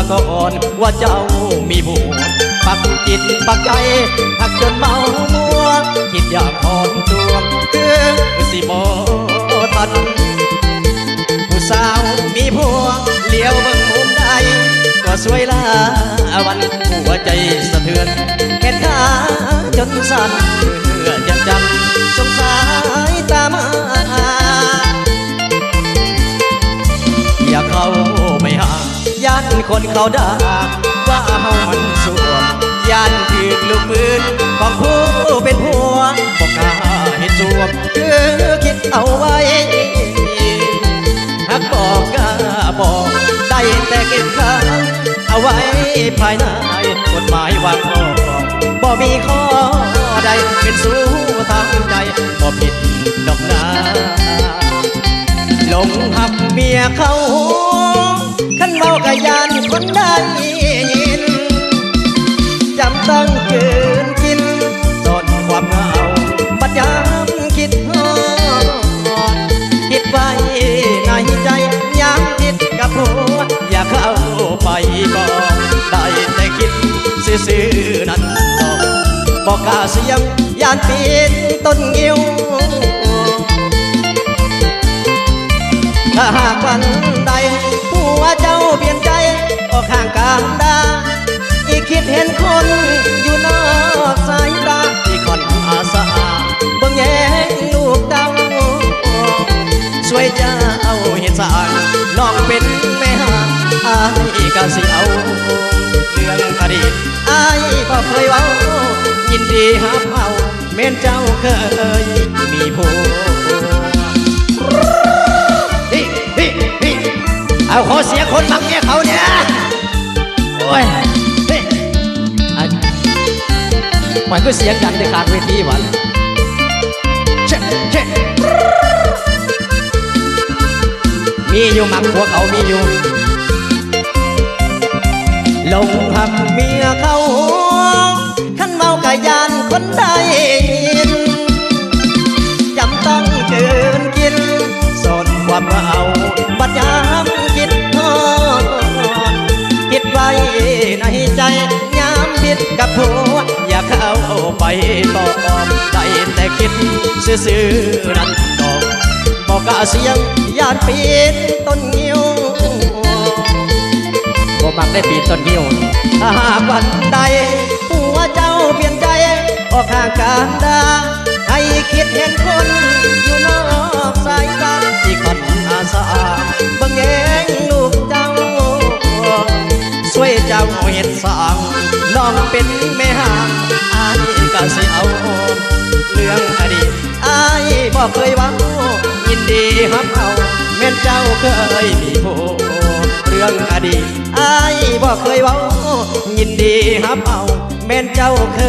ก่อนว่าเจ้ามีผัวปักจิตปักใจหักจนเมามัวคิดอยากถอนตัวคือสิบ่ทันผู้สาวมีผัวเลี้ยวเบิ่งมุมใดก็สวยลาวันหัวใจสะเทือนแขนขาจนสั่นเพื่อยังจำสงสายตามาอยากเข้าไปหาย่านคนเขาด่าว่าเฮามันสวมย่านถือลูกปืนของผู้เป็นผัวบอกกล้าเห็นสวมคือคิดเอาไว้หากบอกกล้าบอกได้แต่เก็บข้างเอาไว้ภายในกฎหมายวางข้อบ่มีข้อใดเป็นสู้ทางใจบ่ผิดดอกนาหลงหักเมียเขาขันเมากะยานคนได้ยินจำต้องคืนกินสดความเหงาบัดยามคิดฮอดคิดไว้ในใจยามคิดกับผัวอยากเข้าไปบอกได้แต่คิดซื่อๆนั้นบอกกล้าเสียงยานปีนต้นงิ้วถ้าหากวันใดผัวเจ้าเปลี่ยนใจออกข้างกามดาอีกคิดเห็นคนอยู่นอกสายตาที่คนอาสาเบิ่งแย่งลูกเต้าช่วยเจ้าเห็นสางน้องเป็นแม่ห่างอายก็สิเอาเรื่องอดีตอายก็เคยเว้ายินดีฮับเอาแม่นเจ้าเคยมีผัวเอาขอเสียคนมักเมียเขาเนี่ยโอ้ยมันก็เสียงดังในคางเวทีวะเช่มีอยู่มักหัวเขามีอยู่หลงหักเมียเขาขันเมากะยานคนได้ยินจำต้องเกินกินสนความเหงาบัดยามคิดทอดคิดไว้ในใจยามผิดกับผัวอยากเข้าไปตอบได้แต่คิดซื่อๆนั้นดอกบอกกล้าเสียงยานปีนต้นงิ้วบ่มักได้ปีนต้นงิ้วถ้าหากวันใดผัวเจ้าเปลี่ยนใจออกห่างกันดาให้คิดเห็นคนอยู่นอกสายตาที่คนอาสาบังแยงลูกเจ้าช่วยเจ้าเห็นสางน้องเป็นแม่ห่างอายก็สิเอาเรื่องอดีตอายบอกเคยหวังยินดีฮับเอาแม่นเจ้าเคยมีผัวเรื่องอดีตอายบอกเคยหวังยินดีฮับเอาแม่นเจ้าเค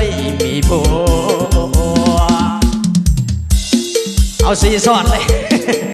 ยมีผัวเอาสีสอดเลย